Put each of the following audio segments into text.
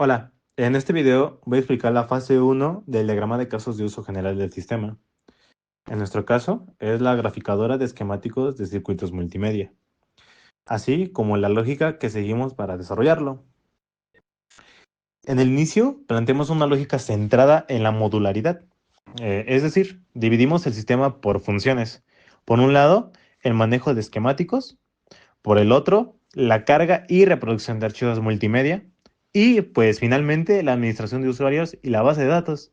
Hola, en este video voy a explicar la fase uno del diagrama de casos de uso general del sistema. En nuestro caso, es la graficadora de esquemáticos de circuitos multimedia, así como la lógica que seguimos para desarrollarlo. En el inicio, planteamos una lógica centrada en la modularidad, es decir, dividimos el sistema por funciones. Por un lado, el manejo de esquemáticos, por el otro, la carga y reproducción de archivos multimedia, y pues finalmente la administración de usuarios y la base de datos.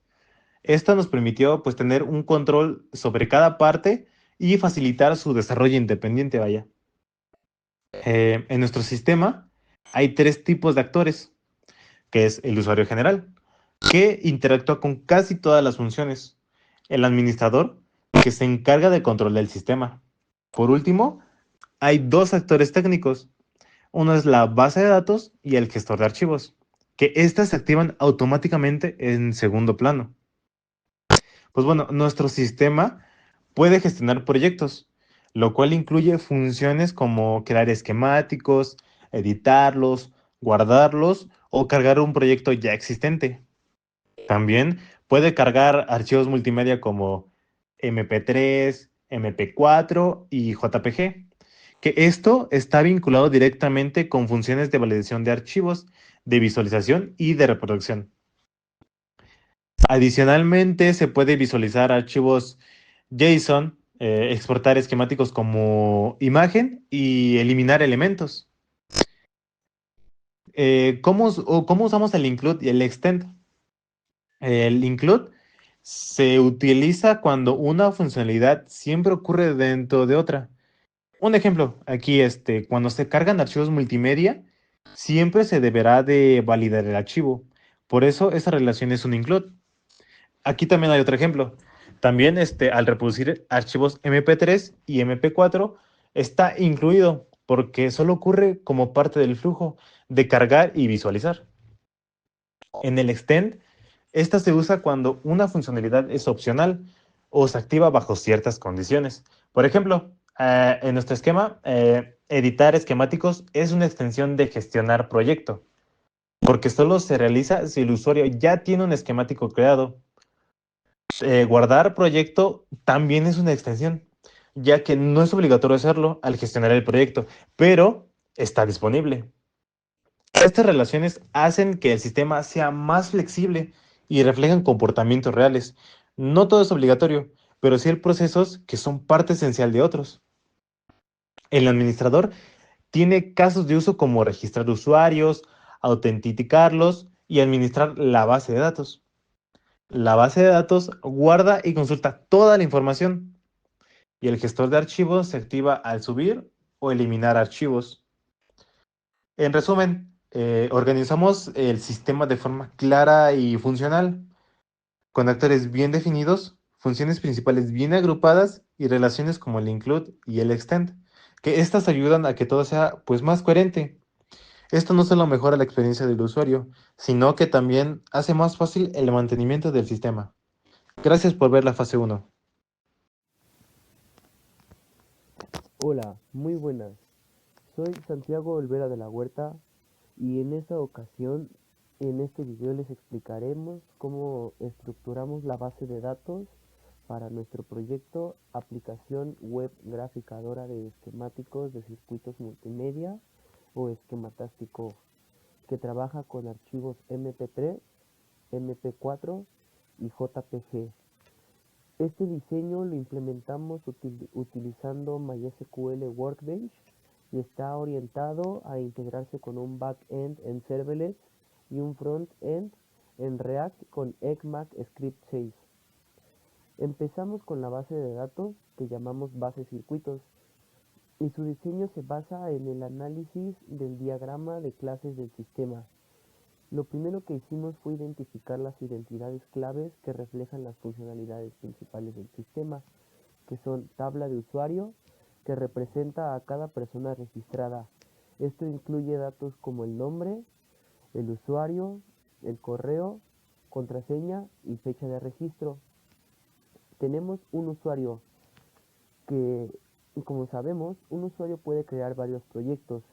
Esto nos permitió pues tener un control sobre cada parte y facilitar su desarrollo independiente, vaya. En nuestro sistema hay tres tipos de actores, que es el usuario general, que interactúa con casi todas las funciones. El administrador, que se encarga del control del sistema. Por último, hay dos actores técnicos. Uno es la base de datos y el gestor de archivos, que éstas se activan automáticamente en segundo plano. Pues bueno, nuestro sistema puede gestionar proyectos, lo cual incluye funciones como crear esquemáticos, editarlos, guardarlos o cargar un proyecto ya existente. También puede cargar archivos multimedia como MP3, MP4 y JPG, que esto está vinculado directamente con funciones de validación de archivos, de visualización y de reproducción. Adicionalmente, se puede visualizar archivos JSON, exportar esquemáticos como imagen y eliminar elementos. ¿Cómo usamos el include y el extend? El include se utiliza cuando una funcionalidad siempre ocurre dentro de otra. Un ejemplo, aquí cuando se cargan archivos multimedia, siempre se deberá de validar el archivo. Por eso esa relación es un include. Aquí también hay otro ejemplo. También al reproducir archivos MP3 y MP4 está incluido porque solo ocurre como parte del flujo de cargar y visualizar. En el extend, esta se usa cuando una funcionalidad es opcional o se activa bajo ciertas condiciones. Por ejemplo, en nuestro esquema, editar esquemáticos es una extensión de gestionar proyecto, porque solo se realiza si el usuario ya tiene un esquemático creado. Guardar proyecto también es una extensión, ya que no es obligatorio hacerlo al gestionar el proyecto, pero está disponible. Estas relaciones hacen que el sistema sea más flexible y reflejan comportamientos reales. No todo es obligatorio, pero sí hay procesos que son parte esencial de otros. El administrador tiene casos de uso como registrar usuarios, autenticarlos y administrar la base de datos. La base de datos guarda y consulta toda la información y el gestor de archivos se activa al subir o eliminar archivos. En resumen, organizamos el sistema de forma clara y funcional, con actores bien definidos, funciones principales bien agrupadas y relaciones como el include y el extend, que estas ayudan a que todo sea pues más coherente. Esto no solo mejora la experiencia del usuario, sino que también hace más fácil el mantenimiento del sistema. Gracias por ver la fase uno. Hola, muy buenas. Soy Santiago Olvera de la Huerta y en esta ocasión, en este video les explicaremos cómo estructuramos la base de datos para nuestro proyecto aplicación web graficadora de esquemáticos de circuitos multimedia o esquematástico que trabaja con archivos MP3, MP4 y JPG. Este diseño lo implementamos utilizando MySQL Workbench y está orientado a integrarse con un backend en Serverless y un frontend en React con ECMAScript 6. Empezamos con la base de datos que llamamos base circuitos y su diseño se basa en el análisis del diagrama de clases del sistema. Lo primero que hicimos fue identificar las identidades claves que reflejan las funcionalidades principales del sistema, que son tabla de usuario, que representa a cada persona registrada. Esto incluye datos como el nombre, el usuario, el correo, contraseña y fecha de registro. Tenemos un usuario que, como sabemos, un usuario puede crear varios proyectos,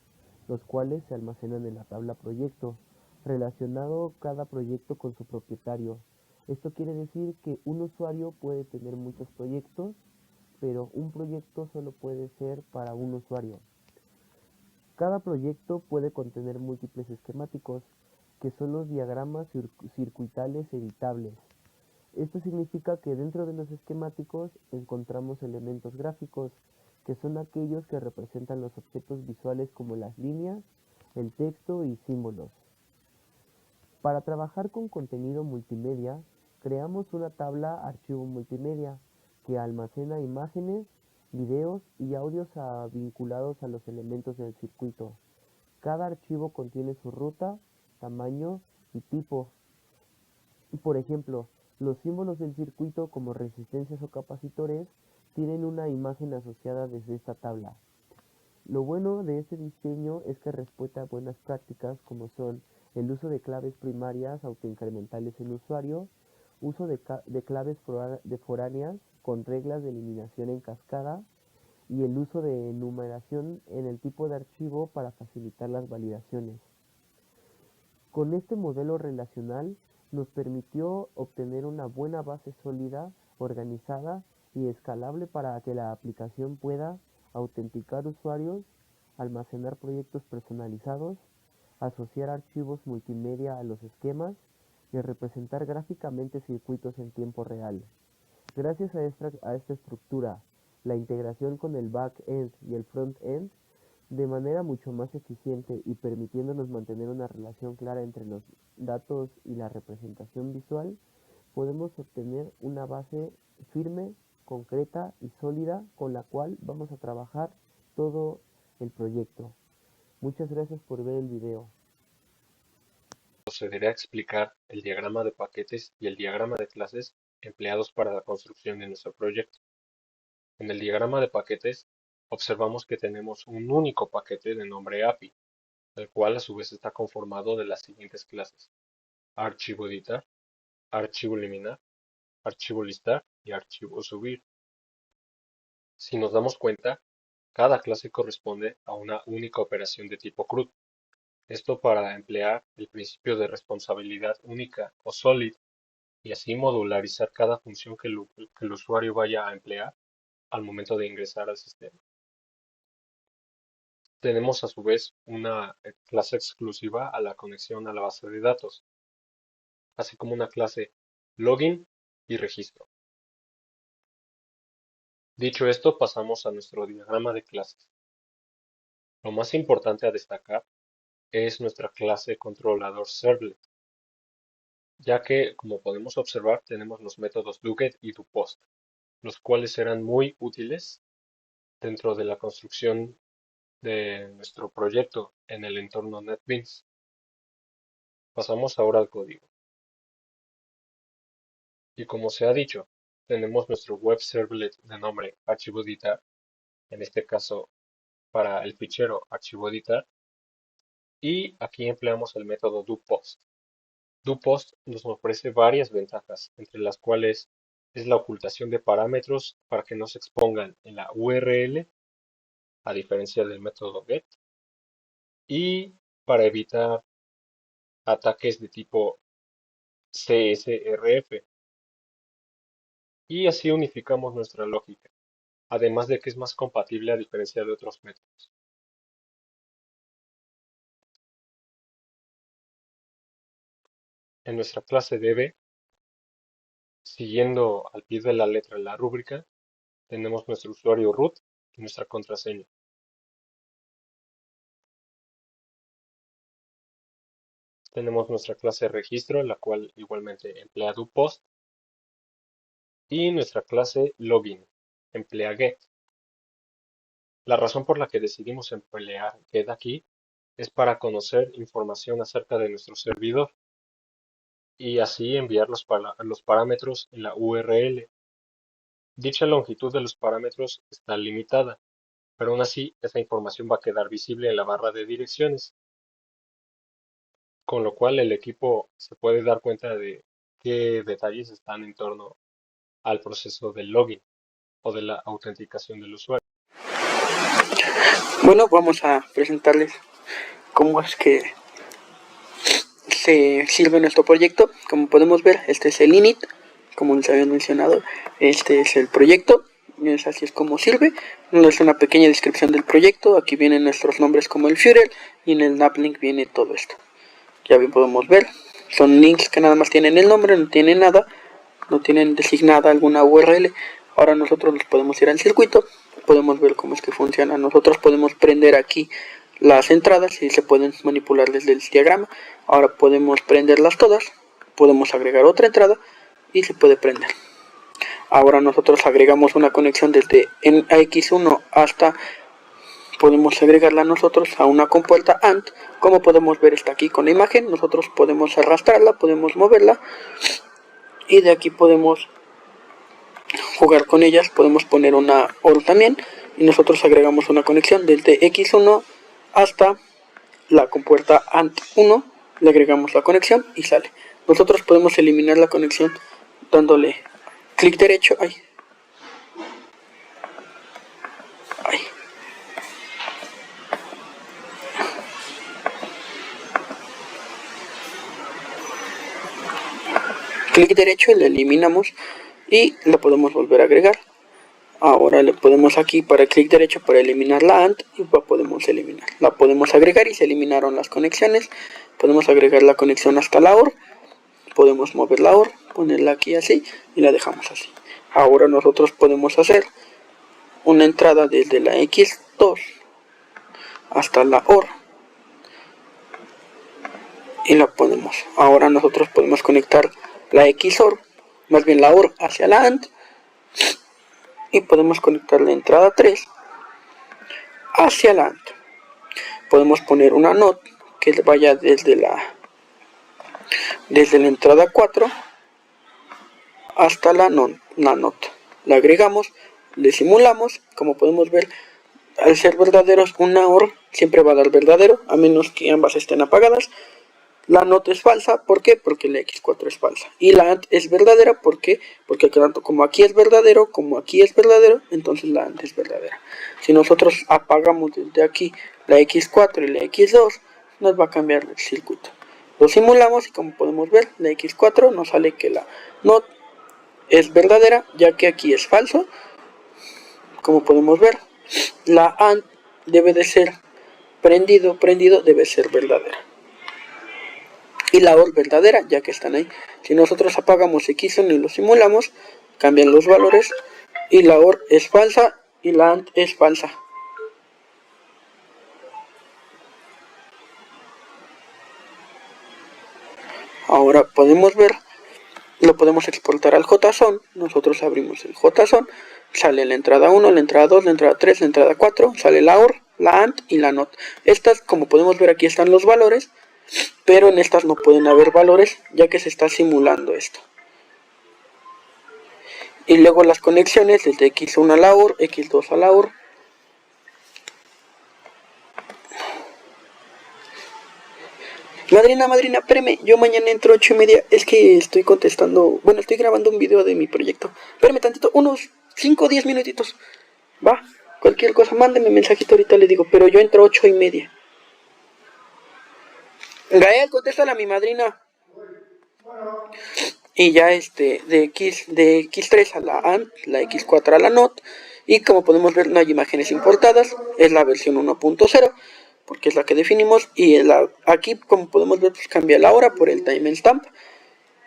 los cuales se almacenan en la tabla proyecto. relacionado cada proyecto con su propietario. Esto quiere decir que un usuario puede tener muchos proyectos, pero un proyecto solo puede ser para un usuario. Cada proyecto puede contener múltiples esquemáticos, que son los diagramas circuitales editables. Esto significa que dentro de los esquemáticos encontramos elementos gráficos, que son aquellos que representan los objetos visuales como las líneas, el texto y símbolos. Para trabajar con contenido multimedia, creamos una tabla archivo multimedia que almacena imágenes, videos y audios vinculados a los elementos del circuito. Cada archivo contiene su ruta, tamaño y tipo. Por ejemplo, los símbolos del circuito como resistencias o capacitores tienen una imagen asociada desde esta tabla. Lo bueno de este diseño es que respeta buenas prácticas como son el uso de claves primarias autoincrementales en usuario, uso de claves foráneas con reglas de eliminación en cascada y el uso de numeración en el tipo de archivo para facilitar las validaciones. Con este modelo relacional nos permitió obtener una buena base sólida, organizada y escalable para que la aplicación pueda autenticar usuarios, almacenar proyectos personalizados, asociar archivos multimedia a los esquemas y representar gráficamente circuitos en tiempo real. Gracias a esta estructura, la integración con el back-end y el front-end, de manera mucho más eficiente y permitiéndonos mantener una relación clara entre los datos y la representación visual, podemos obtener una base firme, concreta y sólida con la cual vamos a trabajar todo el proyecto. Muchas gracias por ver el video. Procederé a explicar el diagrama de paquetes y el diagrama de clases empleados para la construcción de nuestro proyecto. En el diagrama de paquetes, observamos que tenemos un único paquete de nombre API, el cual a su vez está conformado de las siguientes clases: archivo editar, archivo eliminar, archivo listar y archivo subir. Si nos damos cuenta, cada clase corresponde a una única operación de tipo CRUD. Esto para emplear el principio de responsabilidad única o SOLID y así modularizar cada función que el usuario vaya a emplear al momento de ingresar al sistema. Tenemos a su vez una clase exclusiva a la conexión a la base de datos, así como una clase login y registro. Dicho esto, pasamos a nuestro diagrama de clases. Lo más importante a destacar es nuestra clase controlador servlet, ya que, como podemos observar, tenemos los métodos doGet y doPost, los cuales serán muy útiles dentro de la construcción de nuestro proyecto en el entorno NetBeans. Pasamos ahora al código. Y como se ha dicho, tenemos nuestro web servlet de nombre archivo_editar, en este caso para el fichero archivo_editar, y aquí empleamos el método doPost. doPost nos ofrece varias ventajas, entre las cuales es la ocultación de parámetros para que no se expongan en la URL, a diferencia del método get, y para evitar ataques de tipo CSRF, y así unificamos nuestra lógica, además de que es más compatible a diferencia de otros métodos. En nuestra clase DB, siguiendo al pie de la letra la rúbrica, tenemos nuestro usuario root y nuestra contraseña. Tenemos nuestra clase registro, la cual igualmente emplea doPost, y nuestra clase login, emplea get. La razón por la que decidimos emplear get aquí es para conocer información acerca de nuestro servidor y así enviar los parámetros en la URL. Dicha longitud de los parámetros está limitada, pero aún así esa información va a quedar visible en la barra de direcciones, con lo cual el equipo se puede dar cuenta de qué detalles están en torno al proceso del login o de la autenticación del usuario. Bueno, vamos a presentarles cómo es que se sirve nuestro proyecto. Como podemos ver, este es el init, como les había mencionado, este es el proyecto, así es como sirve. Es una pequeña descripción del proyecto, aquí vienen nuestros nombres como el Führer y en el naplink viene todo esto. Ya bien podemos ver, son links que nada más tienen el nombre, no tienen nada, no tienen designada alguna URL. Ahora nosotros nos podemos ir al circuito, podemos ver cómo es que funciona. Nosotros podemos prender aquí las entradas y se pueden manipular desde el diagrama. Ahora podemos prenderlas todas, podemos agregar otra entrada y se puede prender. Ahora nosotros agregamos una conexión desde X1 hasta, podemos agregarla nosotros a una compuerta AND. Como podemos ver, está aquí con la imagen, nosotros podemos arrastrarla, podemos moverla y de aquí podemos jugar con ellas. Podemos poner una OR también y nosotros agregamos una conexión desde X1 hasta la compuerta AND1, le agregamos la conexión y sale. Nosotros podemos eliminar la conexión dándole clic derecho, clic derecho y le eliminamos y la podemos volver a agregar. Ahora le podemos aquí para clic derecho para eliminar la AND y la podemos eliminar. La podemos agregar y se eliminaron las conexiones. Podemos agregar la conexión hasta la OR. Podemos mover la OR, ponerla aquí así y la dejamos así. Ahora nosotros podemos hacer una entrada desde la X2 hasta la OR y la ponemos. Ahora nosotros podemos conectar la XOR, más bien la OR hacia la AND, y podemos conectar la entrada 3 hacia la AND. Podemos poner una NOT que vaya desde la entrada 4 hasta la NOT. La agregamos, le simulamos. Como podemos ver, al ser verdaderos, una OR siempre va a dar verdadero, a menos que ambas estén apagadas. La NOT es falsa, ¿por qué? Porque la X4 es falsa. Y la AND es verdadera, ¿por qué? Porque tanto como aquí es verdadero, como aquí es verdadero, entonces la AND es verdadera. Si nosotros apagamos desde aquí la X4 y la X2, nos va a cambiar el circuito. Lo simulamos y como podemos ver, la X4 nos sale que la NOT es verdadera, ya que aquí es falso. Como podemos ver, la AND debe de ser prendido debe ser verdadera. Y la OR verdadera, ya que están ahí. Si nosotros apagamos X1 y lo simulamos, cambian los valores y la OR es falsa y la AND es falsa. Ahora podemos ver, lo podemos exportar al JSON. Nosotros abrimos el JSON, sale la entrada 1, la entrada 2, la entrada 3, la entrada 4, sale la OR, la AND y la NOT. Estas, como podemos ver, aquí están los valores, pero en estas no pueden haber valores, ya que se está simulando esto. Y luego las conexiones desde X1 a la OR, X2 a la OR. Madrina, espérame, yo mañana entro 8:30, es que estoy contestando, bueno, estoy grabando un video de mi proyecto. Espérame tantito, unos 5 o 10 minutitos, va, cualquier cosa, mándeme mensajito ahorita, le digo, pero yo entro 8:30. Gael, contéstale a mi madrina. Y ya de X3 a la AND, la X4 a la NOT. Y como podemos ver, no hay imágenes importadas, es la versión 1.0, porque es la que definimos. Y aquí, como podemos ver, pues cambia la hora por el timestamp,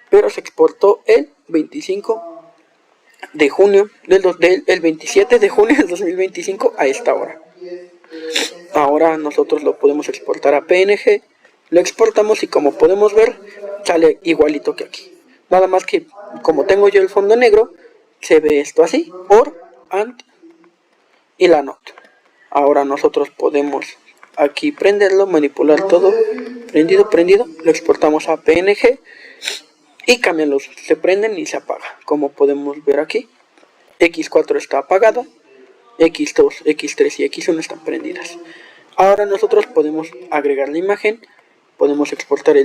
pero se exportó el 25 de junio, el 27 de junio del 2025 a esta hora. Ahora nosotros lo podemos exportar a PNG, lo exportamos y como podemos ver, sale igualito que aquí. Nada más que, como tengo yo el fondo negro, se ve esto así, OR, AND y la NOT. Ahora nosotros podemos aquí prenderlo, manipular todo, prendido, lo exportamos a PNG y cambian los, se prenden y se apaga. Como podemos ver aquí, X4 está apagada, X2, X3 y X1 están prendidas. Ahora nosotros podemos agregar la imagen, podemos exportar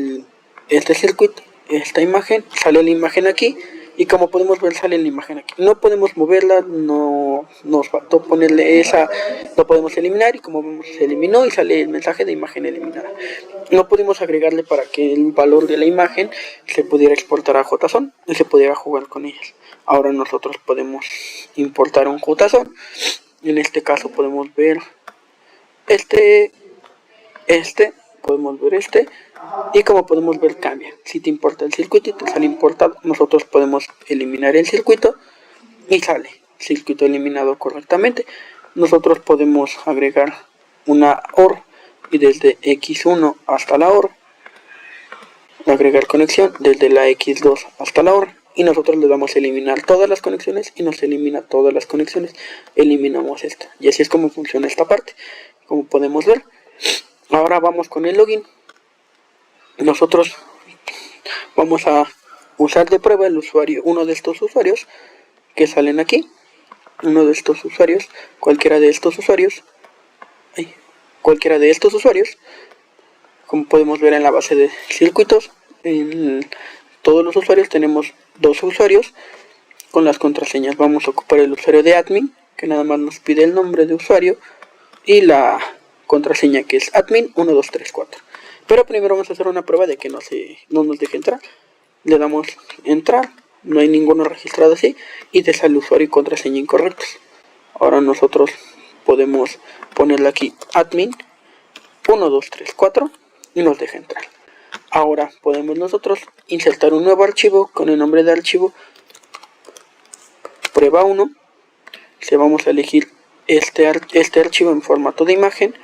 este circuito, esta imagen, sale la imagen aquí, y como podemos ver sale la imagen aquí. No podemos moverla, no nos faltó ponerle esa, lo podemos eliminar y como vemos se eliminó y sale el mensaje de imagen eliminada. No pudimos agregarle para que el valor de la imagen se pudiera exportar a JSON y se pudiera jugar con ellas. Ahora nosotros podemos importar un JSON. En este caso podemos ver podemos ver y como podemos ver cambia. Si te importa el circuito y te sale importado, nosotros podemos eliminar el circuito y sale circuito eliminado correctamente. Nosotros podemos agregar una OR y desde X1 hasta la OR agregar conexión desde la X2 hasta la OR y nosotros le damos a eliminar todas las conexiones y nos elimina todas las conexiones. Eliminamos esta y así es como funciona esta parte, como podemos ver. Ahora vamos con el login. Nosotros vamos a usar de prueba el usuario, uno de estos usuarios que salen aquí, cualquiera de estos usuarios, como podemos ver en la base de circuitos, en todos los usuarios tenemos dos usuarios con las contraseñas. Vamos a ocupar el usuario de admin, que nada más nos pide el nombre de usuario y la contraseña que es admin 1234. Pero primero vamos a hacer una prueba de que no nos deje entrar. Le damos entrar, no hay ninguno registrado así y te sale usuario y contraseña incorrectos. Ahora nosotros podemos ponerle aquí admin 1234 y nos deja entrar. Ahora podemos nosotros insertar un nuevo archivo con el nombre de archivo prueba 1. Si vamos a elegir este archivo en formato de imagen,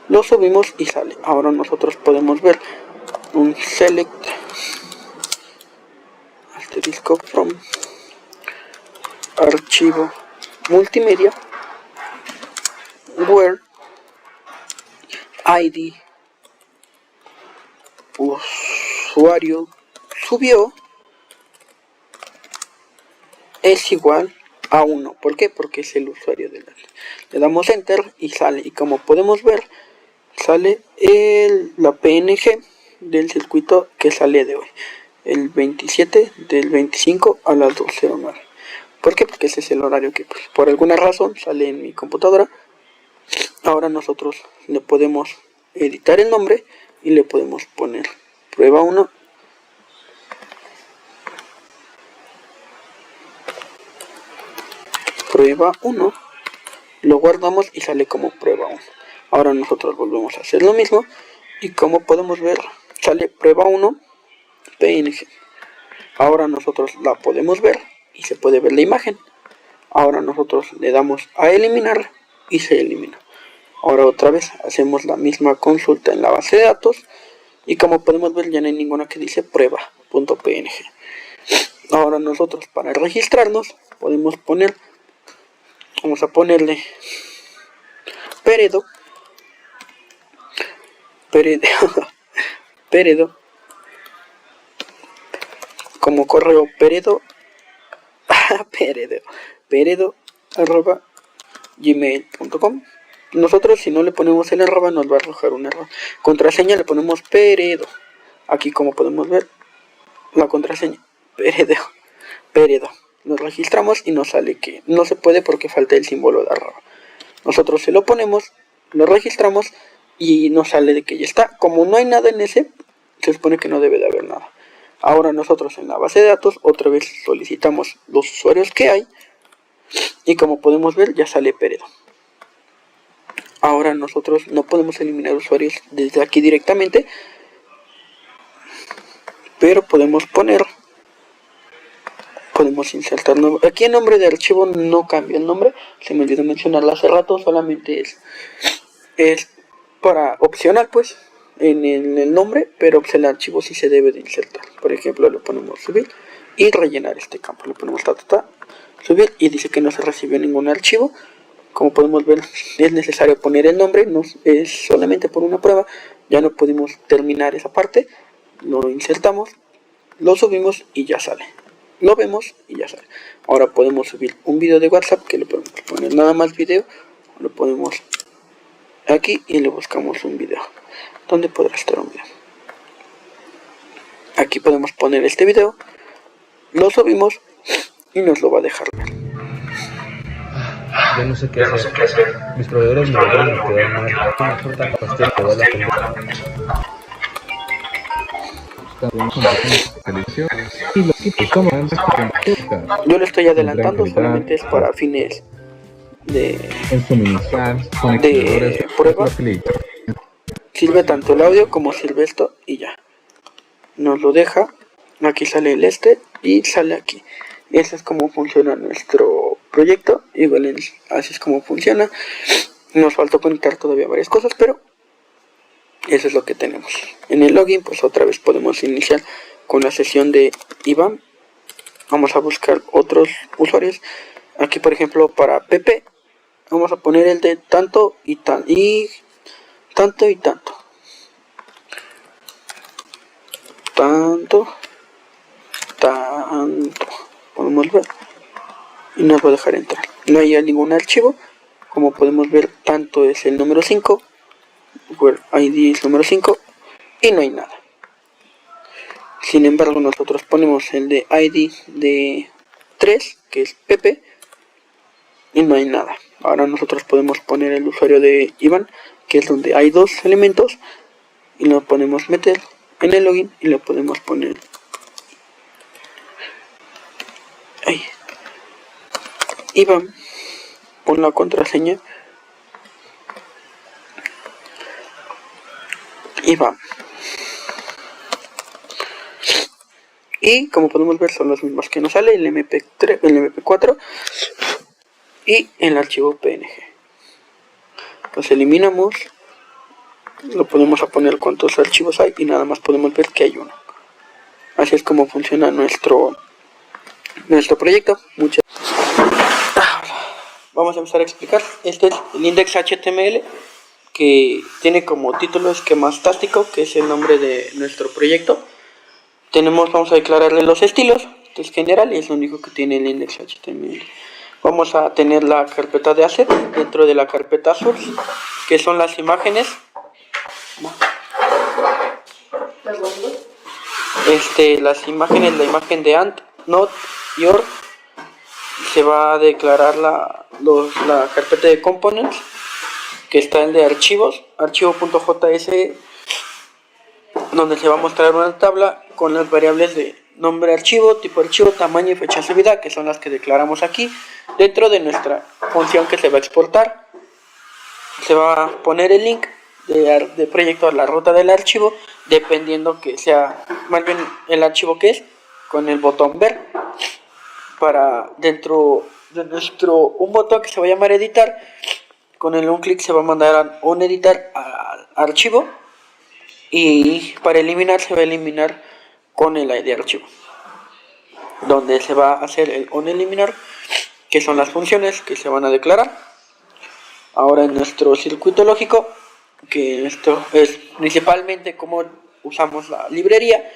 lo subimos y sale. Ahora nosotros podemos ver un select asterisco from archivo multimedia where id usuario subió es igual a 1. ¿Por qué? Porque es el usuario de la... Le damos enter y sale. Y como podemos ver, sale la PNG del circuito que sale de hoy. El 27 del 25 a las 2:09. ¿Por qué? Porque ese es el horario que pues, por alguna razón sale en mi computadora. Ahora nosotros le podemos editar el nombre y le podemos poner prueba 1. Prueba 1. Lo guardamos y sale como prueba 1. Ahora nosotros volvemos a hacer lo mismo y como podemos ver sale prueba 1 PNG. Ahora nosotros la podemos ver y se puede ver la imagen. Ahora nosotros le damos a eliminar y se elimina. Ahora otra vez hacemos la misma consulta en la base de datos y como podemos ver ya no hay ninguna que dice prueba.png. Ahora nosotros para registrarnos podemos poner, vamos a ponerle Peredo como correo Peredo arroba gmail.com. Nosotros si no le ponemos el arroba nos va a arrojar un error. Contraseña le ponemos Peredo. Aquí como podemos ver la contraseña Peredo. Nos registramos y nos sale que no se puede porque falta el símbolo de arroba. Nosotros se lo ponemos, lo registramos y nos sale de que ya está. Como no hay nada en ese, se supone que no debe de haber nada. Ahora nosotros en la base de datos otra vez solicitamos los usuarios que hay y como podemos ver ya sale Peredo. Ahora nosotros no podemos eliminar usuarios desde aquí directamente, pero podemos insertar nombre. Aquí el nombre de archivo no cambia el nombre, se me olvidó mencionarlo hace rato, solamente es para opcional pues en el nombre, pero pues el archivo sí se debe de insertar. Por ejemplo le ponemos subir y rellenar este campo, le ponemos subir y dice que no se recibió ningún archivo. Como podemos ver es necesario poner el nombre, no es solamente por una prueba, ya no pudimos terminar esa parte, lo insertamos, lo subimos y ya sale. Lo vemos y ya sale. Ahora podemos subir un video de WhatsApp que le podemos poner nada más video, lo ponemos aquí y le buscamos un video. ¿Dónde podrá estar un video? Aquí podemos poner este video lo subimos y nos lo va a dejar ver. Ya no sé qué hacer. Mis proveedores me van a quedar mal. Una torta pastel que vale la pena. Yo lo estoy adelantando, solamente es para fines de prueba. Sirve tanto el audio como sirve esto y ya. Nos lo deja. Aquí sale el y sale aquí. Eso es como funciona nuestro proyecto. Igual así es como funciona. Nos faltó conectar todavía varias cosas, pero eso es lo que tenemos. En el login, pues otra vez podemos iniciar con la sesión de Iván. Vamos a buscar otros usuarios. Aquí, por ejemplo, para Pepe, vamos a poner el de tanto y tanto. Tanto y tanto. Tanto. Podemos ver. Y nos va a dejar entrar. No hay ningún archivo. Como podemos ver, tanto es el número 5. ID es número 5. Y no hay nada. Sin embargo, nosotros ponemos el de ID de 3, que es Pepe, y no hay nada. Ahora nosotros podemos poner el usuario de Iván, que es donde hay dos elementos, y lo podemos meter en el login y lo podemos poner ahí. Iván, pon la contraseña. Iván. Y como podemos ver son los mismos que nos sale el MP3, el MP4 y el archivo PNG. Los eliminamos, lo podemos poner cuántos archivos hay y nada más podemos ver que hay uno. Así es como funciona nuestro proyecto. Vamos a empezar a explicar. Este es el index HTML, que tiene como título esquema estático, que es el nombre de nuestro proyecto. Vamos a declararle los estilos, que es general y es lo único que tiene el index HTML. Vamos a tener la carpeta de asset dentro de la carpeta source, que son las imágenes. Las imágenes, la imagen de ant, not, your, se va a declarar la carpeta de components, que está el de archivos, archivo.js, donde se va a mostrar una tabla con las variables de nombre archivo, tipo archivo, tamaño y fecha de subida, que son las que declaramos aquí. Dentro de nuestra función que se va a exportar, se va a poner el link de proyecto a la ruta del archivo, dependiendo que sea, más bien el archivo que es, con el botón ver. Para dentro de un botón que se va a llamar editar, con un clic se va a mandar a un editar al archivo, y para eliminar se va a eliminar con el ID archivo, donde se va a hacer el onEliminar, que son las funciones que se van a declarar. Ahora en nuestro circuito lógico, que esto es principalmente como usamos la librería,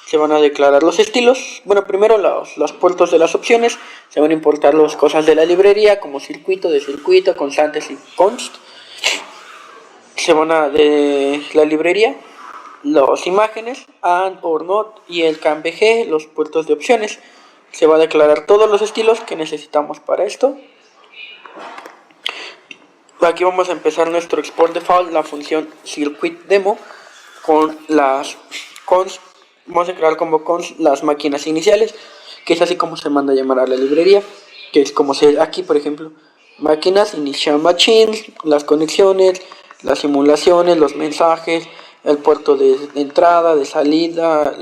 se van a declarar los estilos. Bueno, primero los puertos de las opciones, se van a importar las cosas de la librería, como circuito, de circuito, constantes y const. Se van a de la librería, las imágenes, and, or, not, y el CAMBG, los puertos de opciones. Se va a declarar todos los estilos que necesitamos para esto. Aquí vamos a empezar nuestro export default, la función circuitDemo, con las const. Vamos a crear como const las máquinas iniciales, que es así como se manda a llamar a la librería, que es como aquí, por ejemplo, máquinas, initial machines, las conexiones, las simulaciones, los mensajes, el puerto de entrada, de salida,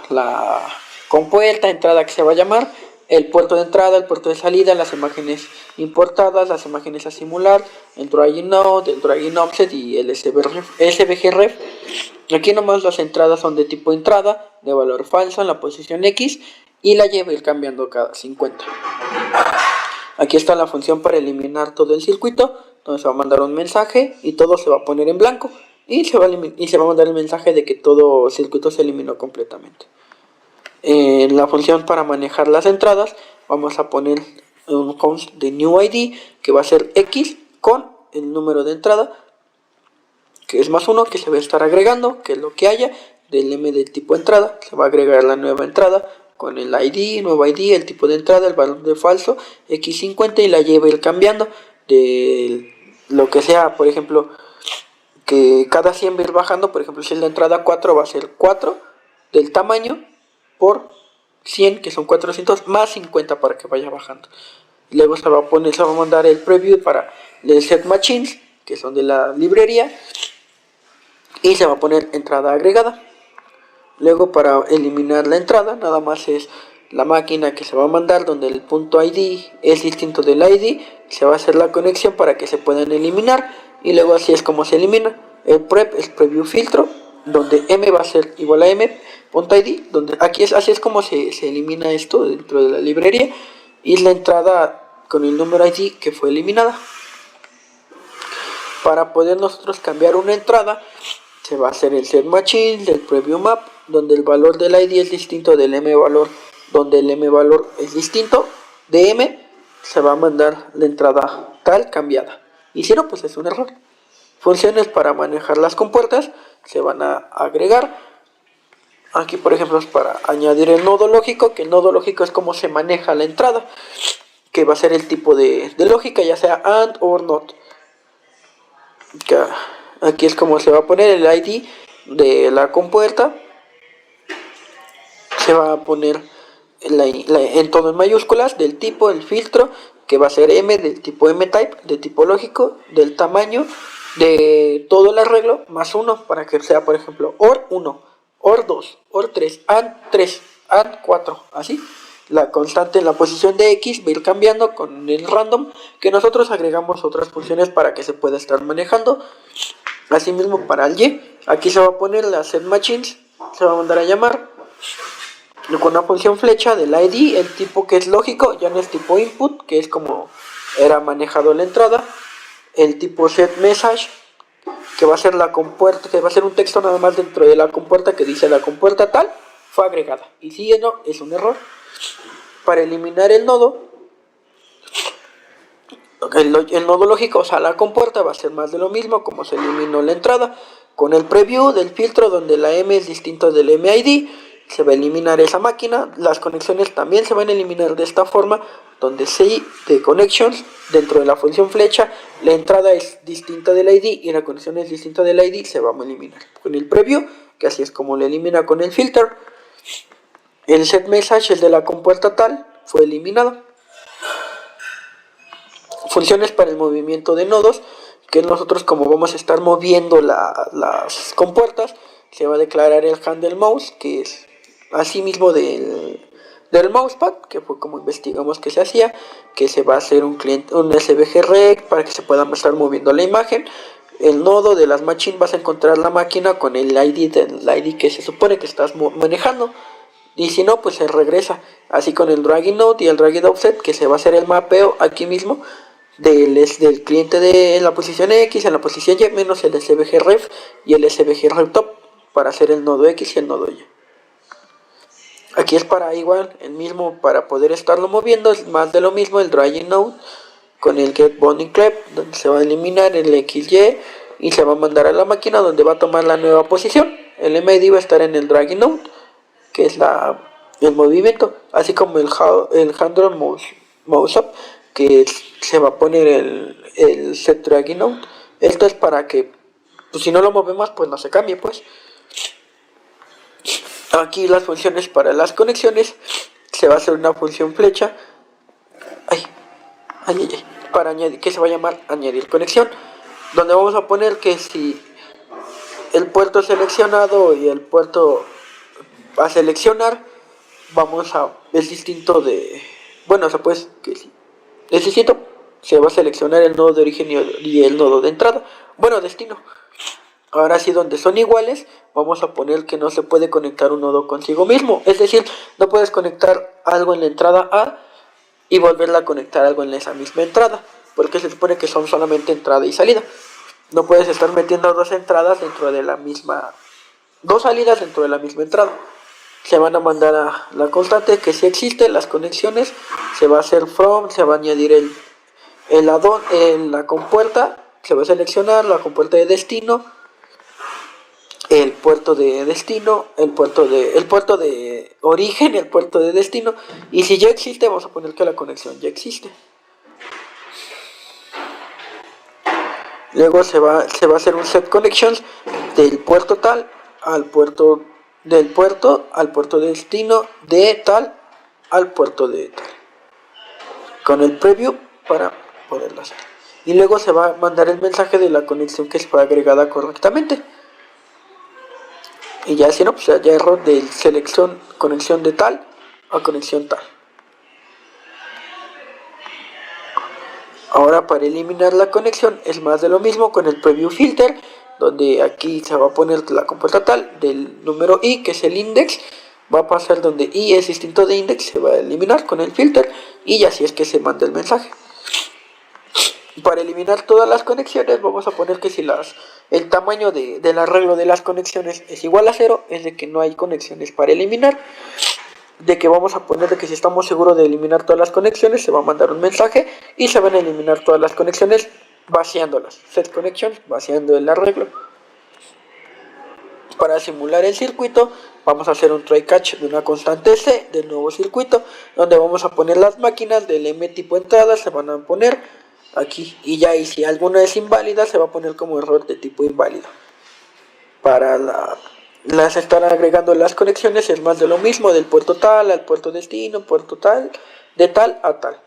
la compuerta, entrada que se va a llamar, el puerto de entrada, el puerto de salida, las imágenes importadas, las imágenes a simular, el drawing node, el drawing offset y el SVG-ref. Aquí nomás las entradas son de tipo entrada, de valor falso en la posición X, y la lleva ir cambiando cada 50. Aquí está la función para eliminar todo el circuito, donde se va a mandar un mensaje y todo se va a poner en blanco, y se va a mandar el mensaje de que todo el circuito se eliminó completamente. En la función para manejar las entradas vamos a poner un const de new ID, que va a ser X con el número de entrada, que es +1, que se va a estar agregando, que es lo que haya, del M del tipo entrada, se va a agregar la nueva entrada con el ID, nuevo ID, el tipo de entrada, el valor de falso, X50 y la Y va a ir cambiando de lo que sea, por ejemplo, que cada 100 va a ir bajando, por ejemplo, si es la entrada 4 va a ser 4 del tamaño por 100, que son 400, más 50 para que vaya bajando. Luego se va a mandar el preview para el set machines, que son de la librería, y se va a poner entrada agregada. Luego, para eliminar la entrada, nada más es la máquina que se va a mandar, donde el punto ID es distinto del ID, se va a hacer la conexión para que se puedan eliminar, y luego así es como se elimina. El prep es preview filtro, donde M va a ser igual a M.id, donde así es como se elimina esto dentro de la librería, y la entrada con el número ID que fue eliminada. Para poder nosotros cambiar una entrada, se va a hacer el set machine del preview map, donde el valor del ID es distinto del M valor, donde el M valor es distinto de M, se va a mandar la entrada tal cambiada, y si no, pues es un error. Funciones para manejar las compuertas se van a agregar. Aquí, por ejemplo, es para añadir el nodo lógico, que el nodo lógico es como se maneja la entrada, que va a ser el tipo de lógica, ya sea AND o NOT. Aquí es como se va a poner el ID de la compuerta, se va a poner en todo en mayúsculas, del tipo, el filtro, que va a ser M, del tipo M-type, de tipo lógico, del tamaño, de todo el arreglo, más 1, para que sea, por ejemplo, OR 1, OR 2, OR 3, AND 3, AND 4, así. La constante en la posición de X va a ir cambiando con el random, que nosotros agregamos otras funciones para que se pueda estar manejando. Asimismo, para el Y, aquí se va a poner la set machines, se va a mandar a llamar con una función flecha del ID, el tipo que es lógico, ya no es tipo input, que es como era manejado la entrada, el tipo set message, que va a ser la compuerta, que va a ser un texto nada más dentro de la compuerta que dice la compuerta tal fue agregada, y si no, es un error. Para eliminar el nodo, el nodo lógico, o sea, la compuerta, va a ser más de lo mismo, como se eliminó la entrada, con el preview del filtro, donde la M es distinto del MID, se va a eliminar esa máquina. Las conexiones también se van a eliminar de esta forma, donde si de connections, dentro de la función flecha, la entrada es distinta del ID y la conexión es distinta del ID, se va a eliminar con el preview, que así es como lo elimina con el filter. El set message, el de la compuerta tal, fue eliminado. Funciones para el movimiento de nodos, que nosotros, como vamos a estar moviendo las compuertas, se va a declarar el handle mouse, que es asimismo del mousepad, que fue como investigamos que se hacía, que se va a hacer un SVG rec para que se pueda estar moviendo la imagen. El nodo de las machines, vas a encontrar la máquina con el ID que se supone que estás manejando, y si no, pues se regresa, así con el dragging node y el dragging offset, que se va a hacer el mapeo aquí mismo del cliente de la posición X en la posición Y, menos el SVG ref y el SVG ref top para hacer el nodo X y el nodo Y. Aquí es para igual, el mismo, para poder estarlo moviendo, es más de lo mismo el dragging node con el get bounding clep, donde se va a eliminar el XY y se va a mandar a la máquina, donde va a tomar la nueva posición. El MID va a estar en el dragging node, que es el movimiento, así como el handle mouse up, que se va a poner el set dragging node. Esto es para que, pues, si no lo movemos, pues no se cambie, pues. Aquí las funciones para las conexiones, se va a hacer una función flecha, para añadir, que se va a llamar añadir conexión, donde vamos a poner que si el puerto seleccionado y el puerto a seleccionar, es distinto de, bueno, o sea, pues, que sí, es distinto, se va a seleccionar el nodo de origen y el nodo de entrada, bueno, destino. Ahora sí, donde son iguales, vamos a poner que no se puede conectar un nodo consigo mismo. Es decir, no puedes conectar algo en la entrada A y volverla a conectar algo en esa misma entrada, porque se supone que son solamente entrada y salida. No puedes estar metiendo dos entradas dentro de la misma, dos salidas dentro de la misma entrada. Se van a mandar a la constante que si existe las conexiones, se va a hacer from, se va a añadir el addon en la compuerta, se va a seleccionar la compuerta de destino, el puerto de destino, el puerto de origen, el puerto de destino, y si ya existe, vamos a poner que la conexión ya existe. Luego se va a hacer un set connections del puerto tal al puerto del puerto al puerto de destino de tal al puerto de tal, con el preview para poderlo hacer. Y luego se va a mandar el mensaje de la conexión que fue agregada correctamente. Y ya si no, pues ya error de selección, conexión de tal a conexión tal. Ahora para eliminar la conexión es más de lo mismo con el preview filter, donde aquí se va a poner la compuerta tal del número i, que es el index, va a pasar donde i es distinto de index, se va a eliminar con el filter y así es que se manda el mensaje. Para eliminar todas las conexiones vamos a poner que si el tamaño del arreglo de las conexiones es igual a 0, es de que no hay conexiones para eliminar. De que vamos a poner de que si estamos seguros de eliminar todas las conexiones, se va a mandar un mensaje y se van a eliminar todas las conexiones vaciándolas. Set connections, vaciando el arreglo. Para simular el circuito, vamos a hacer un try catch de una constante C del nuevo circuito, donde vamos a poner las máquinas del M tipo entrada, se van a poner aquí, y ya, y si alguna es inválida, se va a poner como error de tipo inválido. Para las están agregando las conexiones, es más de lo mismo, del puerto tal al puerto destino, puerto tal, de tal a tal.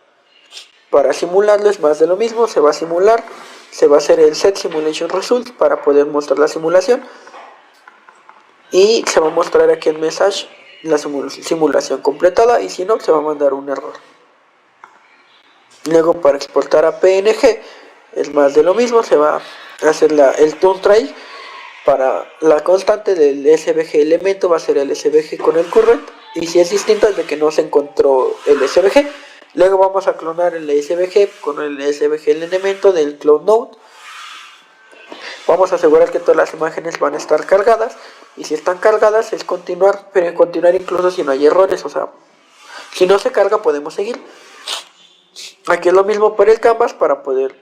Para simularlo es más de lo mismo, se va a simular, se va a hacer el set simulation result para poder mostrar la simulación. Y se va a mostrar aquí en message la simulación completada, y si no, se va a mandar un error. Luego para exportar a PNG es más de lo mismo, se va a hacer el turn try. Para la constante del SVG elemento va a ser el SVG con el current, y si es distinto es de que no se encontró el SVG. Luego vamos a clonar el SVG con el SVG elemento del clone node. Vamos a asegurar que todas las imágenes van a estar cargadas, y si están cargadas es continuar, pero continuar incluso si no hay errores, o sea, si no se carga podemos seguir. Aquí es lo mismo para el canvas. Para poder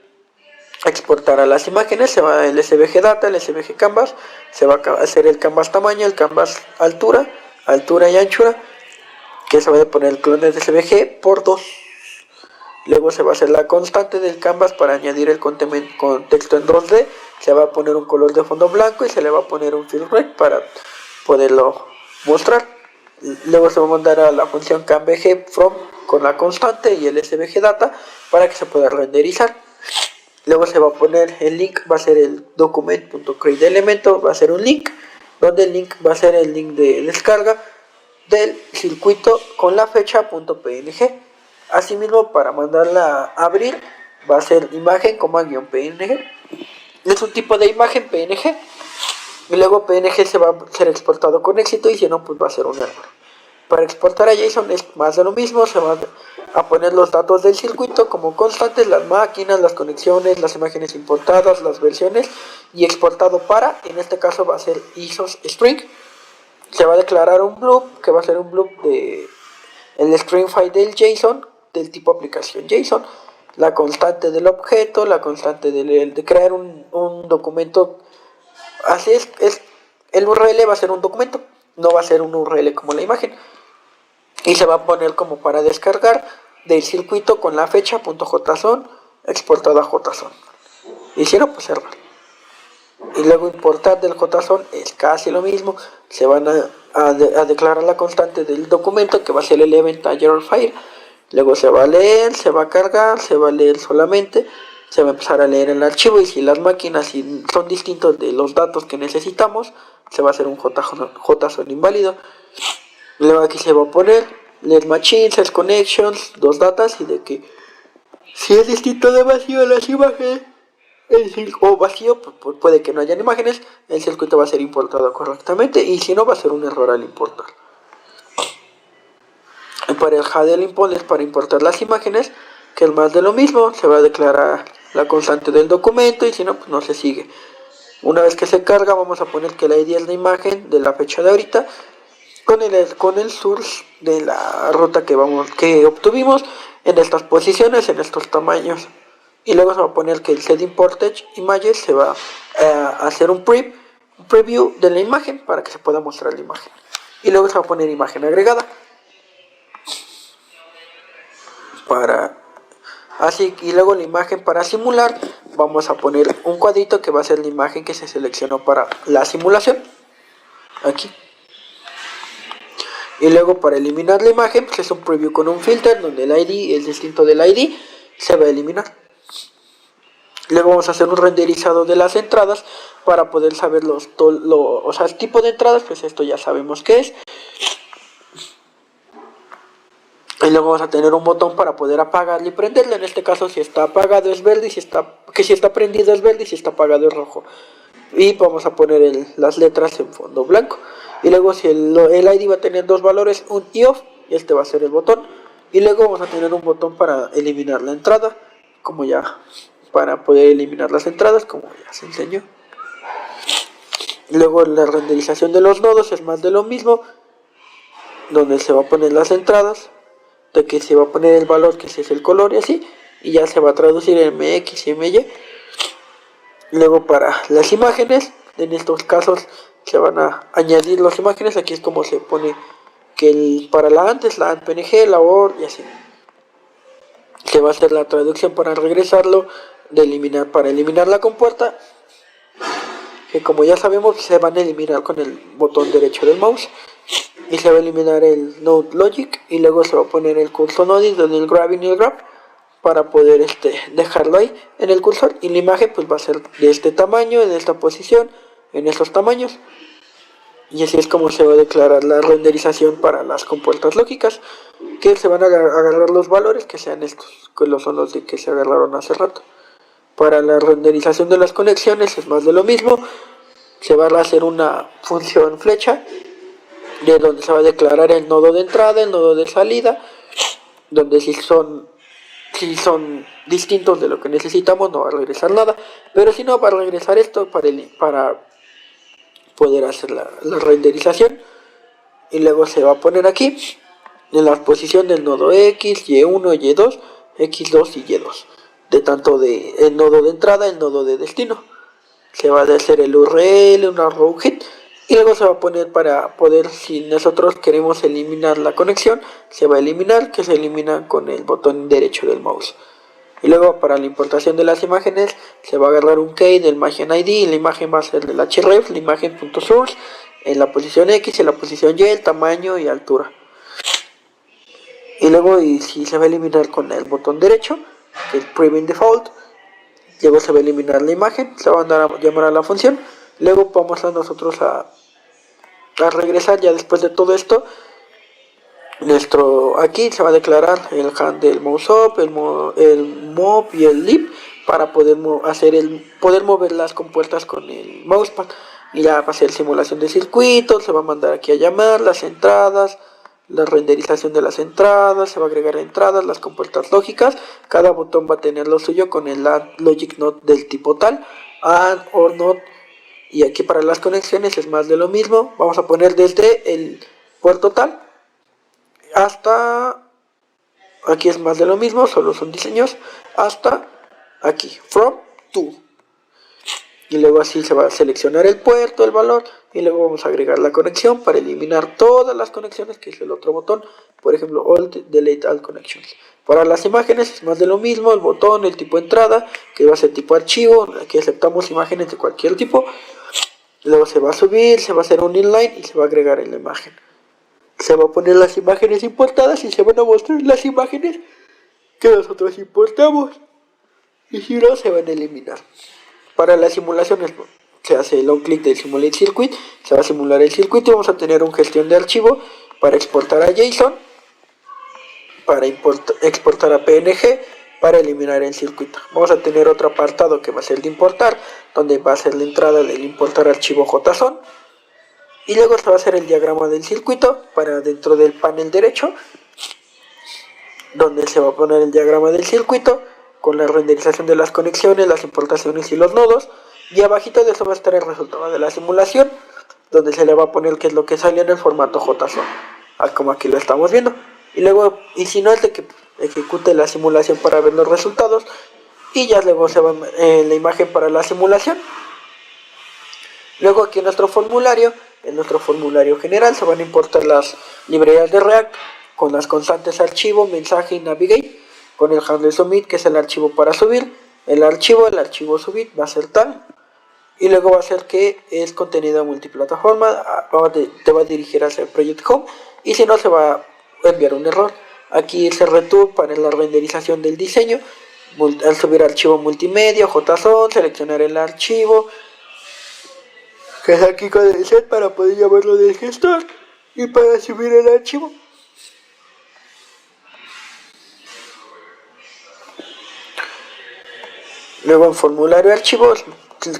exportar a las imágenes se va el SVG data, el SVG canvas, se va a hacer el canvas tamaño, el canvas altura y anchura, que se va a poner el clone de SVG por 2. Luego se va a hacer la constante del canvas para añadir el contexto en 2D, se va a poner un color de fondo blanco y se le va a poner un fill rate para poderlo mostrar. Luego se va a mandar a la función canvg from con la constante y el SVG data para que se pueda renderizar. Luego se va a poner el link, va a ser el document.create elemento, va a ser un link, donde el link va a ser el link de descarga del circuito con la fecha .png. Asimismo, para mandarla a abrir, va a ser imagen, -png. Es un tipo de imagen PNG. Y luego PNG se va a ser exportado con éxito, y si no, pues va a ser un error. Para exportar a JSON es más de lo mismo, se van a poner los datos del circuito como constantes, las máquinas, las conexiones, las imágenes importadas, las versiones, y exportado para, en este caso va a ser isos string. Se va a declarar un bloop, que va a ser un bloop de el string file del JSON, del tipo aplicación JSON, la constante del objeto, la constante de crear un documento. Así es, el URL va a ser un documento, no va a ser un URL como la imagen. Y se va a poner como para descargar del circuito con la fecha .json exportado a JSON. Y si no, pues error. Y luego importar del JSON es casi lo mismo. Se van a declarar la constante del documento, que va a ser el event error file. Luego se va a leer, se va a cargar, se va a leer solamente, se va a empezar a leer el archivo, y si las máquinas son distintos de los datos que necesitamos, se va a hacer un JSON inválido. Luego aquí se va a poner let machine, set connections, 2 datas, y de que si es distinto de vacío las imágenes o vacío, pues puede que no hayan imágenes, el circuito va a ser importado correctamente, y si no, va a ser un error al importar. Para el handle import es para importar las imágenes, que es más de lo mismo, se va a declarar la constante del documento, y si no, pues no se sigue. Una vez que se carga, vamos a poner que la ID es la imagen de la fecha de ahorita, con el source de la ruta que obtuvimos en estas posiciones, en estos tamaños. Y luego se va a poner que el set imported images se va a hacer un prep preview de la imagen para que se pueda mostrar la imagen. Y luego se va a poner imagen agregada. Y luego la imagen para simular, vamos a poner un cuadrito que va a ser la imagen que se seleccionó para la simulación. Aquí. Y luego para eliminar la imagen, pues es un preview con un filter donde el ID, el distinto del ID, se va a eliminar. Luego vamos a hacer un renderizado de las entradas para poder saber el tipo de entradas, pues esto ya sabemos qué es. Y luego vamos a tener un botón para poder apagarlo y prenderlo. En este caso, si está apagado es verde, si está prendido es verde y si está apagado es rojo. Y vamos a poner las letras en fondo blanco. Y luego si el ID va a tener dos valores, un y off, y este va a ser el botón. Y luego vamos a tener un botón para eliminar la entrada, para poder eliminar las entradas, como ya se enseñó. Luego la renderización de los nodos es más de lo mismo, donde se va a poner las entradas, de que se va a poner el valor, que ese es el color y así, y ya se va a traducir en MX y MY. Luego para las imágenes, en estos casos se van a añadir las imágenes. Aquí es como se pone que para la antes, la PNG, la OR y así. Se va a hacer la traducción para regresarlo, para eliminar la compuerta, que como ya sabemos se van a eliminar con el botón derecho del mouse. Y se va a eliminar el Node Logic y luego se va a poner el cursor node donde el grab y el grab para poder dejarlo ahí en el cursor. Y la imagen pues va a ser de este tamaño, en esta posición, en estos tamaños. Y así es como se va a declarar la renderización para las compuertas lógicas, que se van a agarrar los valores que sean estos, que son los de que se agarraron hace rato. Para la renderización de las conexiones es más de lo mismo. Se va a hacer una función flecha de donde se va a declarar el nodo de entrada, el nodo de salida, donde si son distintos de lo que necesitamos no va a regresar nada, pero si no va a regresar esto para poder hacer la renderización. Y luego se va a poner aquí en la posición del nodo X, Y1, Y2, X2 y Y2, de tanto de el nodo de entrada, el nodo de destino. Se va a hacer el URL, una row hit. Y luego se va a poner para poder, si nosotros queremos eliminar la conexión, se va a eliminar, que se elimina con el botón derecho del mouse. Y luego para la importación de las imágenes, se va a agarrar un key del imagen ID y la imagen va a ser del href, la imagen.source, en la posición X, en la posición Y, el tamaño y altura. Y luego si se va a eliminar con el botón derecho, que es Preview Default. Luego se va a eliminar la imagen, se va a llamar a la función. Luego vamos a nosotros a regresar ya después de todo esto. Aquí se va a declarar el hand del mouse up, el move y el leap para poder mover las compuertas con el mousepad. Y ya va a ser simulación de circuitos, se va a mandar aquí a llamar las entradas, la renderización de las entradas, se va a agregar entradas, las compuertas lógicas. Cada botón va a tener lo suyo con el AND Logic Node del tipo tal, AND OR Node. Y aquí para las conexiones es más de lo mismo. Vamos a poner desde el puerto tal hasta aquí es más de lo mismo, solo son diseños, hasta aquí, from to. Y luego así se va a seleccionar el puerto, el valor, y luego vamos a agregar la conexión para eliminar todas las conexiones, que es el otro botón. Por ejemplo, Alt, Delete All Connections. Para las imágenes es más de lo mismo, el botón, el tipo entrada, que va a ser tipo archivo, aquí aceptamos imágenes de cualquier tipo. Luego se va a subir, se va a hacer un inline y se va a agregar en la imagen. Se va a poner las imágenes importadas y se van a mostrar las imágenes que nosotros importamos. Y si no, se van a eliminar. Para las simulaciones se hace el long click del Simulate Circuit, se va a simular el circuito y vamos a tener una gestión de archivo para exportar a JSON, para exportar a PNG, para eliminar el circuito. Vamos a tener otro apartado que va a ser el de importar, donde va a ser la entrada del importar archivo JSON. Y luego se va a hacer el diagrama del circuito para dentro del panel derecho, donde se va a poner el diagrama del circuito con la renderización de las conexiones, las importaciones y los nodos. Y abajito de eso va a estar el resultado de la simulación, donde se le va a poner qué es lo que salió en el formato JSON, como aquí lo estamos viendo. Y luego, y si no, es de que ejecute la simulación para ver los resultados. Y ya luego se va la imagen para la simulación. Luego aquí en nuestro formulario general se van a importar las librerías de React con las constantes archivo, mensaje y navigate, con el handle submit que es el archivo para subir, el archivo submit va a ser tal, y luego va a ser que es contenido multiplataforma, te va a dirigir hacia el Project Home, y si no se va a enviar un error. Aquí es el return para la renderización del diseño, al subir archivo multimedia, JSON, seleccionar el archivo, que es aquí con el set para poder llamarlo del gestor, y para subir el archivo. Luego en formulario de archivos,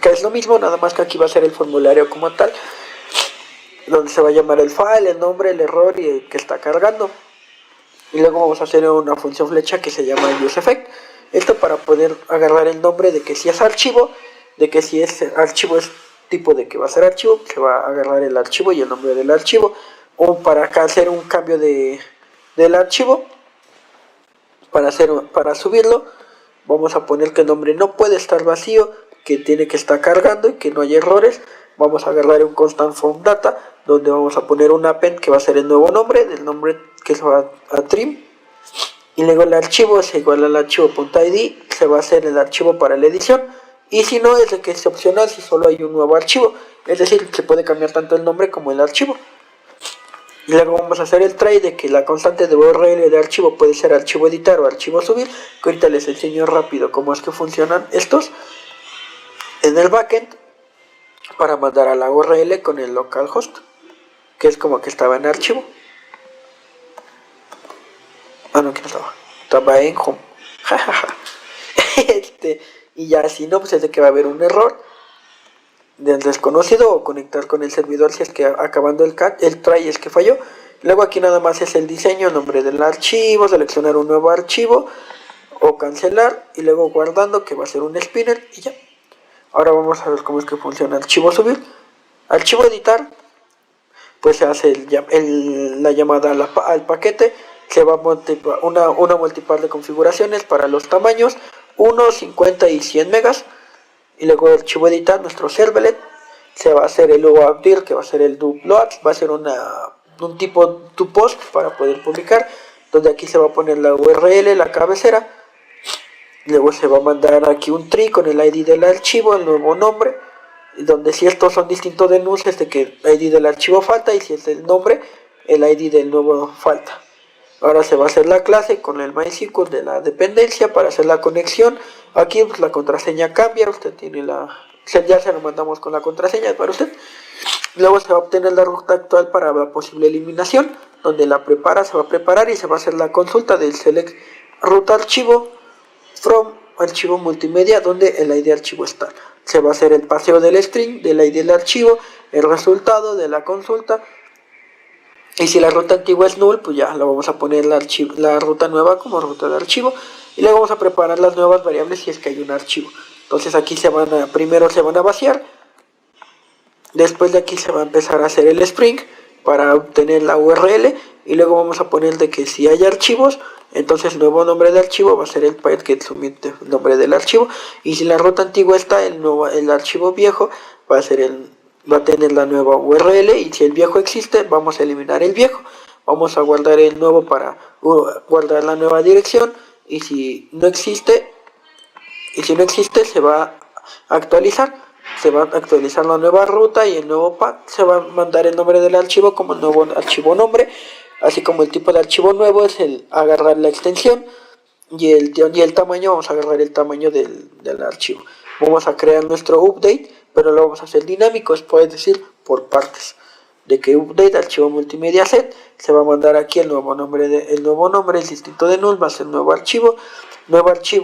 que es lo mismo, nada más que aquí va a ser el formulario como tal, donde se va a llamar el file, el nombre, el error y el que está cargando. Y luego vamos a hacer una función flecha que se llama useEffect. Esto para poder agarrar el nombre de que si es archivo, de que si es archivo es tipo de que va a ser archivo, se va a agarrar el archivo y el nombre del archivo. O para acá hacer un cambio del archivo, para subirlo, vamos a poner que el nombre no puede estar vacío, que tiene que estar cargando y que no hay errores. Vamos a agarrar un constant from data, donde vamos a poner un append que va a ser el nuevo nombre, del nombre que se va a trim. Y luego el archivo es igual al archivo.id, se va a hacer el archivo para la edición. Y si no, es de que es opcional si solo hay un nuevo archivo. Es decir, se puede cambiar tanto el nombre como el archivo. Y luego vamos a hacer el try de que la constante de URL de archivo puede ser archivo editar o archivo subir, que ahorita les enseño rápido cómo es que funcionan estos en el backend para mandar a la URL con el localhost, que es como que estaba en archivo. No, que no estaba en home. Y ya si no, pues es de que va a haber un error del desconocido o conectar con el servidor si es que acabando el try es que falló. Luego aquí nada más es el diseño, nombre del archivo, seleccionar un nuevo archivo o cancelar y luego guardando que va a ser un spinner y ya. Ahora vamos a ver cómo es que funciona archivo subir. Archivo editar, pues se hace la llamada al paquete, se va a una multipar de configuraciones para los tamaños 1, 50 y 100 megas. Y luego el archivo editar, nuestro servlet, se va a hacer el updir, que va a ser el load, va a ser un tipo toPost para poder publicar, donde aquí se va a poner la URL, la cabecera. Luego se va a mandar aquí un tree con el ID del archivo, el nuevo nombre, donde si estos son distintos de null es de que el ID del archivo falta, y si es el nombre, el ID del nuevo falta. Ahora se va a hacer la clase con el MySQL de la dependencia para hacer la conexión. Aquí pues, la contraseña cambia, usted tiene ya se lo mandamos con la contraseña para usted. Luego se va a obtener la ruta actual para la posible eliminación, donde se va a preparar y se va a hacer la consulta del select ruta archivo from archivo multimedia, donde el ID archivo está. Se va a hacer el paseo del string, del ID del archivo, el resultado de la consulta. Y si la ruta antigua es null, pues ya lo vamos a poner la ruta nueva como ruta de archivo. Y luego vamos a preparar las nuevas variables si es que hay un archivo. Entonces aquí primero se van a vaciar. Después de aquí se va a empezar a hacer el string para obtener la URL. Y luego vamos a poner de que si hay archivos, entonces el nuevo nombre de archivo va a ser el PyTget el nombre del archivo. Y si la ruta antigua está, el archivo viejo va a tener la nueva URL, y si el viejo existe, vamos a eliminar el viejo. Vamos a guardar el nuevo para guardar la nueva dirección, y si no existe, se va a actualizar. Se va a actualizar la nueva ruta y el nuevo path. Se va a mandar el nombre del archivo como el nuevo archivo nombre, así como el tipo de archivo nuevo es el agarrar la extensión, y el tamaño, vamos a agarrar el tamaño del archivo. Vamos a crear nuestro update, pero lo vamos a hacer dinámico, es decir, por partes. De que update archivo multimedia set, se va a mandar aquí el nuevo nombre, es distinto de null, va a ser nuevo archivo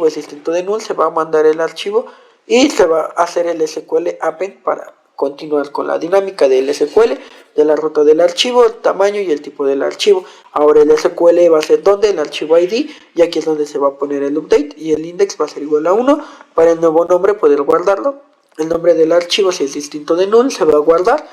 es distinto de null, se va a mandar el archivo y se va a hacer el SQL append para continuar con la dinámica del SQL, de la ruta del archivo, el tamaño y el tipo del archivo. Ahora el SQL va a ser donde el archivo ID, y aquí es donde se va a poner el update, y el index va a ser igual a 1 para el nuevo nombre poder guardarlo. El nombre del archivo, si es distinto de null, se va a guardar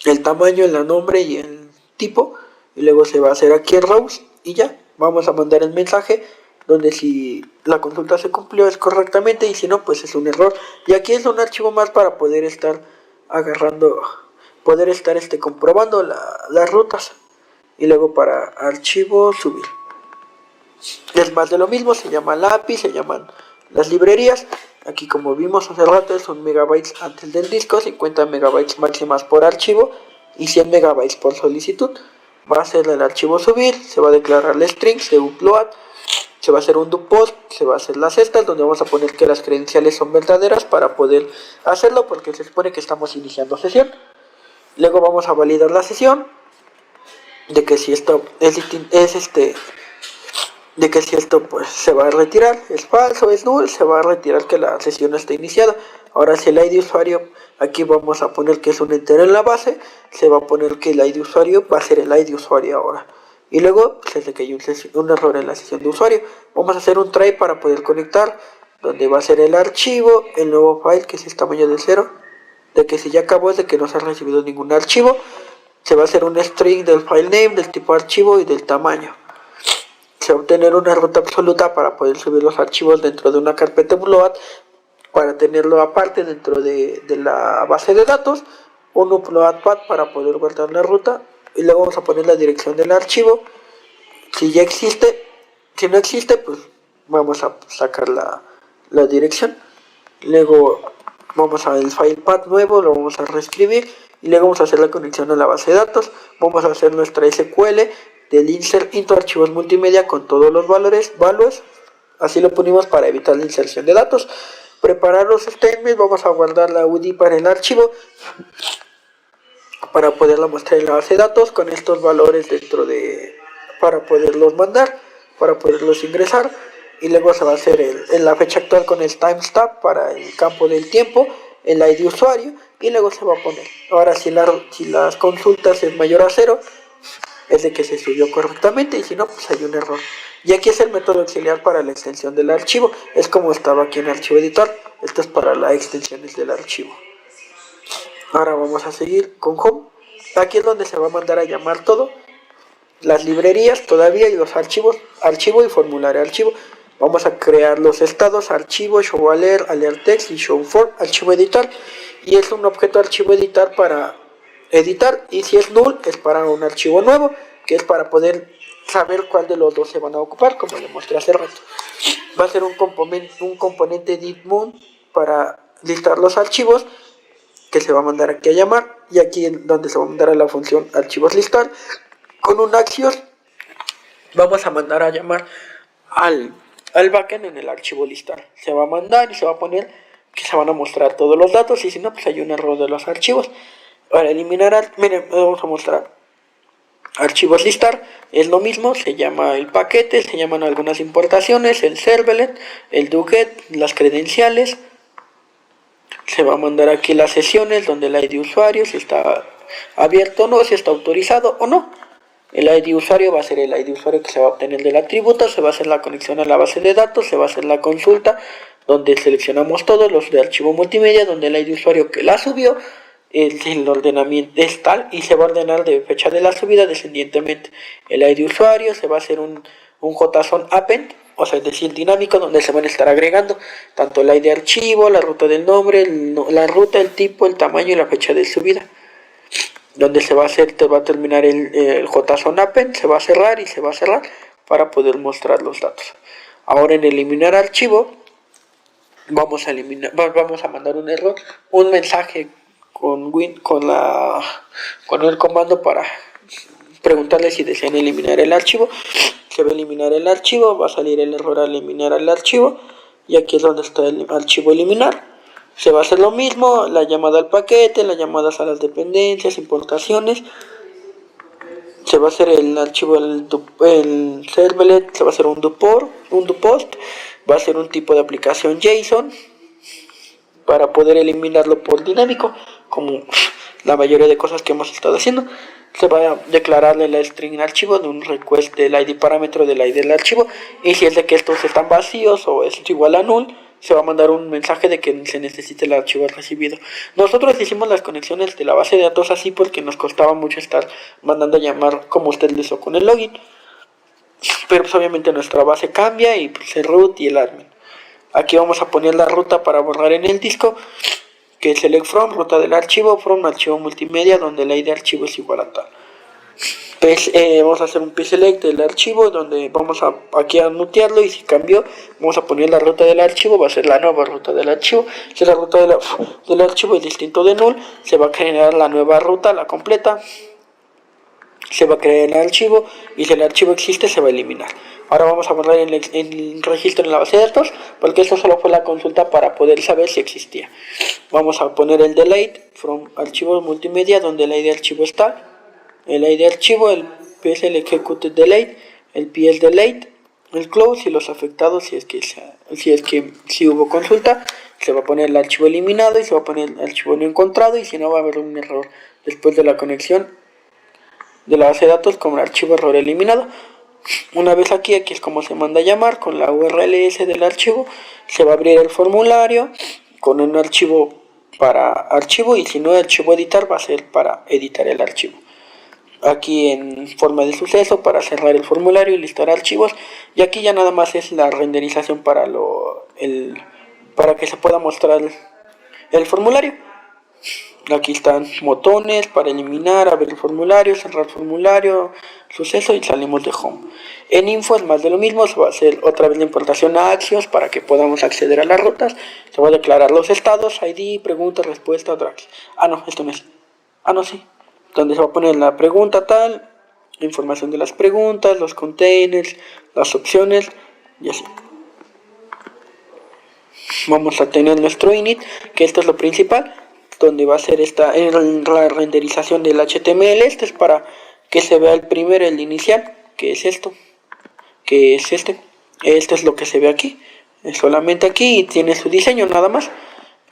el tamaño, el nombre y el tipo, y luego se va a hacer aquí el rows y ya. Vamos a mandar el mensaje donde si la consulta se cumplió es correctamente, y si no, pues es un error. Y aquí es un archivo más para poder estar agarrando, poder estar comprobando las rutas. Y luego para archivo subir. Es más de lo mismo, se llama lápiz, se llaman las librerías. Aquí como vimos hace rato es 1 megabytes antes del disco, 50 megabytes máximas por archivo y 100 megabytes por solicitud. Va a ser el archivo subir, se va a declarar el string, se upload, se va a hacer un do post, se va a hacer las cestas donde vamos a poner que las credenciales son verdaderas para poder hacerlo porque se supone que estamos iniciando sesión. Luego vamos a validar la sesión de que si esto de que si esto pues se va a retirar, es falso, es null, se va a retirar que la sesión no está iniciada. Ahora si el ID de usuario, aquí vamos a poner que es un entero en la base, se va a poner que el ID de usuario va a ser el ID de usuario ahora. Y luego, desde que hay un error en la sesión de usuario, vamos a hacer un try para poder conectar, donde va a ser el archivo, el nuevo file que es el tamaño de 0, de que si ya acabó es de que no se ha recibido ningún archivo, se va a hacer un string del file name, del tipo archivo y del tamaño. Se va a obtener una ruta absoluta para poder subir los archivos dentro de una carpeta upload, para tenerlo aparte dentro de la base de datos, un upload path para poder guardar la ruta, y luego vamos a poner la dirección del archivo. Si ya existe, si no existe, pues vamos a sacar la dirección. Luego vamos al file path nuevo, lo vamos a reescribir y luego vamos a hacer la conexión a la base de datos. Vamos a hacer nuestra SQL del insert into archivos multimedia con todos los valores, así lo ponemos para evitar la inserción de datos. Preparar los statements, vamos a guardar la UDI para el archivo para poderla mostrar en la base de datos con estos valores para poderlos mandar, para poderlos ingresar. Y luego se va a hacer en la fecha actual con el timestamp para el campo del tiempo, el ID usuario, y luego se va a poner. Ahora si las consultas es mayor a 0, es de que se subió correctamente, y si no, pues hay un error. Y aquí es el método auxiliar para la extensión del archivo, es como estaba aquí en archivo editor. Esto es para las extensiones del archivo. Ahora vamos a seguir con home. Aquí es donde se va a mandar a llamar todo, las librerías todavía y los archivos, archivo y formulario archivo. Vamos a crear los estados, archivo, show alert, alert text y show for, archivo editar. Y es un objeto archivo editar para editar, y si es null es para un archivo nuevo, que es para poder saber cuál de los dos se van a ocupar, como le mostré hace rato. Va a ser un componente editMoon para listar los archivos, que se va a mandar aquí a llamar, y aquí en donde se va a mandar a la función archivos listar, con un axios vamos a mandar a llamar al backend en el archivo listar. Se va a mandar y se va a poner que se van a mostrar todos los datos, y si no, pues hay un error de los archivos. Para eliminar, miren, vamos a mostrar archivos listar, es lo mismo, se llama el paquete, se llaman algunas importaciones, el servlet, el doget, las credenciales. Se va a mandar aquí las sesiones donde el ID usuario, si está abierto o no, si está autorizado o no. El ID usuario va a ser el ID usuario que se va a obtener del atributo, se va a hacer la conexión a la base de datos, se va a hacer la consulta donde seleccionamos todos los de archivo multimedia, donde el ID usuario que la subió, el ordenamiento es tal y se va a ordenar de fecha de la subida descendientemente. El ID usuario se va a hacer un JSON append, o sea, es decir, dinámico, donde se van a estar agregando tanto el ID archivo, la ruta del nombre, la ruta, el tipo, el tamaño y la fecha de subida. Donde se va a terminar el JSON append, se va a cerrar y se va a cerrar para poder mostrar los datos. Ahora en eliminar archivo vamos a mandar un error, un mensaje con el comando para preguntarle si desean eliminar el archivo. Se va a eliminar el archivo, va a salir el error al eliminar el archivo, y aquí es donde está el archivo eliminar. Se va a hacer lo mismo, la llamada al paquete, las llamadas a las dependencias, importaciones. Se va a hacer el archivo, el servlet, se va a hacer un do post, va a ser un tipo de aplicación JSON para poder eliminarlo por dinámico, como la mayoría de cosas que hemos estado haciendo. Se va a declararle la string archivo de un request del ID parámetro del ID del archivo, y si es de que estos están vacíos o es igual a null, se va a mandar un mensaje de que se necesita el archivo recibido. Nosotros hicimos las conexiones de la base de datos así porque nos costaba mucho estar mandando a llamar como usted lo hizo con el login, pero pues obviamente nuestra base cambia y pues el root y el admin. Aquí vamos a poner la ruta para borrar en el disco, que es select from, ruta del archivo, from archivo multimedia, donde la ID de archivo es igual a tal. Vamos a hacer un pselect del archivo, donde vamos aquí a mutearlo, y si cambió, vamos a poner la ruta del archivo, va a ser la nueva ruta del archivo. Si la ruta del archivo es distinto de null, se va a generar la nueva ruta, la completa, se va a crear el archivo, y si el archivo existe se va a eliminar. Ahora vamos a borrar el registro en la base de datos, porque esto solo fue la consulta para poder saber si existía. Vamos a poner el delete from archivo multimedia, donde el ID de archivo está, el ID de archivo, el PSL execute delete, el PS delete, el close, y los afectados, si hubo consulta, se va a poner el archivo eliminado y se va a poner el archivo no encontrado, y si no va a haber un error después de la conexión de la base de datos como el archivo error eliminado. Una vez aquí es como se manda a llamar, con la URLs del archivo, se va a abrir el formulario con un archivo para archivo, y si no, el archivo editar va a ser para editar el archivo. Aquí en forma de suceso para cerrar el formulario y listar archivos, y aquí ya nada más es la renderización para que se pueda mostrar el formulario. Aquí están botones para eliminar, abrir el formulario, cerrar el formulario, suceso, y salimos de home. En info es más de lo mismo, se va a hacer otra vez la importación a Axios para que podamos acceder a las rutas. Se va a declarar los estados, ID, pregunta, respuesta, drags. No, esto no es. No, sí. Donde se va a poner la pregunta tal, información de las preguntas, los containers, las opciones, y así. Vamos a tener nuestro init, que esto es lo principal, donde va a ser la renderización del HTML. Este es para que se vea el inicial, que es esto, que es este. Esto es lo que se ve aquí, es solamente aquí, y tiene su diseño nada más.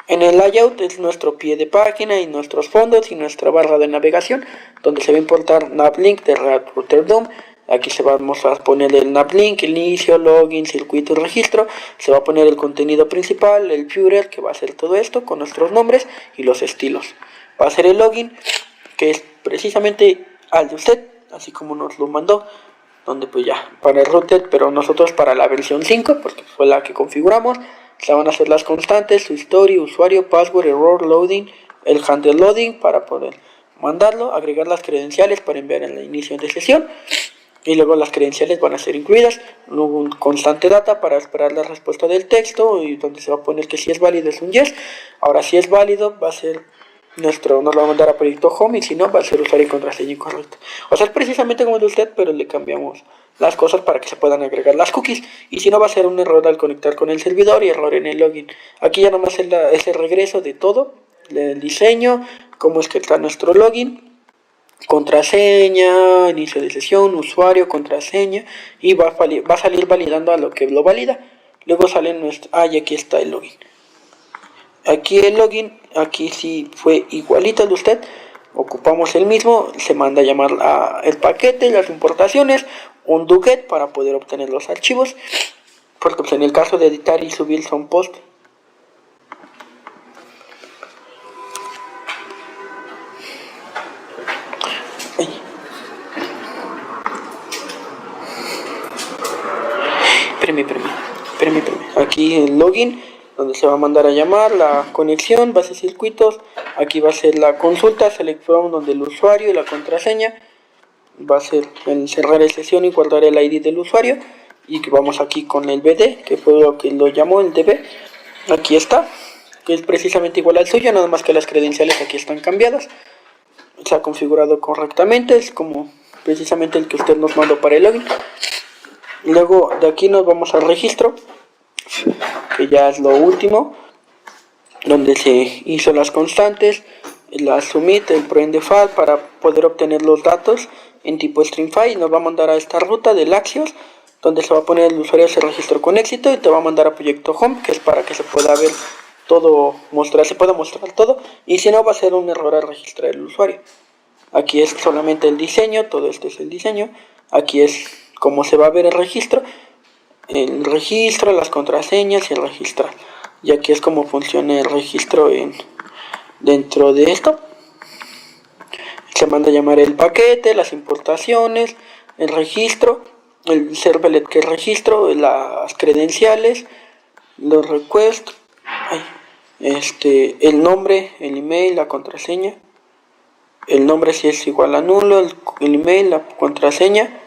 En el layout es nuestro pie de página y nuestros fondos y nuestra barra de navegación, donde se va a importar navlink de Router DOM. Aquí vamos a poner el navlink, el inicio, login, circuito y registro. Se va a poner el contenido principal, el footer, que va a ser todo esto con nuestros nombres y los estilos. Va a ser el login, que es precisamente al de usted, así como nos lo mandó, donde pues ya para el router, pero nosotros para la versión 5, porque fue la que configuramos. Se van a hacer las constantes, su historia, usuario, password, error, loading, el handle loading para poder mandarlo, agregar las credenciales para enviar en el inicio de sesión, y luego las credenciales van a ser incluidas, luego un constante data para esperar la respuesta del texto, y donde se va a poner que si es válido es un yes. Ahora si es válido va a ser nos lo va a mandar a proyecto home, y si no va a ser usuario y contraseña incorrecto. O sea, es precisamente como de usted, pero le cambiamos las cosas para que se puedan agregar las cookies, y si no va a ser un error al conectar con el servidor y error en el login. Aquí ya nomás es el regreso de todo, el diseño, cómo es que está nuestro login, contraseña, inicio de sesión, usuario, contraseña, y va a salir validando a lo que lo valida. Luego sale y aquí está el login. Aquí el login, aquí sí fue igualito al de usted, ocupamos el mismo, se manda a llamar el paquete, las importaciones, un doget para poder obtener los archivos, porque pues, en el caso de editar y subir son post. Espérame. Aquí el login, donde se va a mandar a llamar, la conexión, base de circuitos, aquí va a ser la consulta, select from, donde el usuario y la contraseña, va a ser el cerrar la sesión y guardar el ID del usuario, y que vamos aquí con el BD, que fue lo que lo llamó el DB, aquí está, que es precisamente igual al suyo, nada más que las credenciales aquí están cambiadas, se ha configurado correctamente, es como precisamente el que usted nos mandó para el login. Luego de aquí nos vamos al registro, que ya es lo último, donde se hizo las constantes, la submit, el prendefile para poder obtener los datos en tipo string file. Nos va a mandar a esta ruta del Axios, donde se va a poner el usuario se registró con éxito, y te va a mandar a proyecto home, que es para que se pueda ver todo, se pueda mostrar todo, y si no va a ser un error al registrar el usuario. Aquí es solamente el diseño, todo esto es el diseño, aquí es como se va a ver el registro, las contraseñas y el registrar. Y aquí es como funciona el registro dentro de esto. Se manda a llamar el paquete, las importaciones, el registro, el servlet que es registro, las credenciales, los requests, el nombre, el email, la contraseña. El nombre si es igual a nulo, el email, la contraseña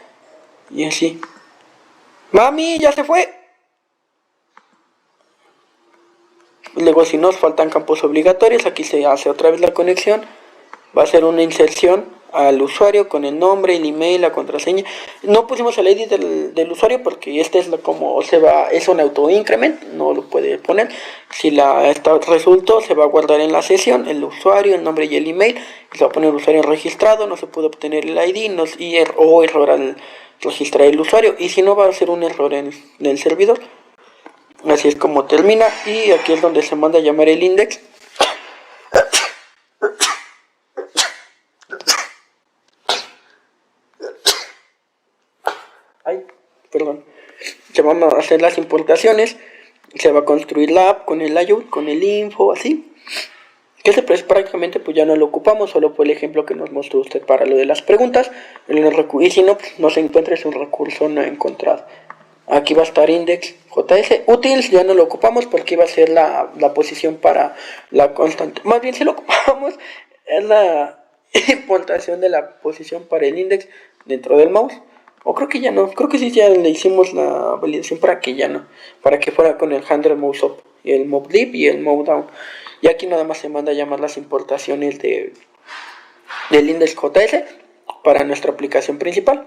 y así. ¡Mami, ya se fue! Luego si nos faltan campos obligatorios, aquí se hace otra vez la conexión. Va a ser una inserción al usuario con el nombre, el email, la contraseña. No pusimos el ID del usuario porque este es como es un auto increment, no lo puede poner. Si resultó, se va a guardar en la sesión el usuario, el nombre y el email. Se va a poner usuario registrado, no se puede obtener el ID o error al registrar el usuario. Y si no, va a ser un error en el servidor. Así es como termina, y aquí es donde se manda a llamar el index. Perdón. Se van a hacer las importaciones, se va a construir la app con el layout, con el info, así. Que prácticamente pues ya no lo ocupamos, solo por el ejemplo que nos mostró usted para lo de las preguntas. Y si no, pues no se encuentra, es un recurso no encontrado. Aquí va a estar index JS. Utils ya no lo ocupamos porque iba a ser la posición para la constante. Más bien si lo ocupamos es la importación de la posición para el index dentro del mouse. O creo que ya no. Creo que sí ya le hicimos la validación para que ya no. Para que fuera con el handle mouse up, y el move deep y el move down. Y aquí nada más se manda a llamar las importaciones del index JS para nuestra aplicación principal.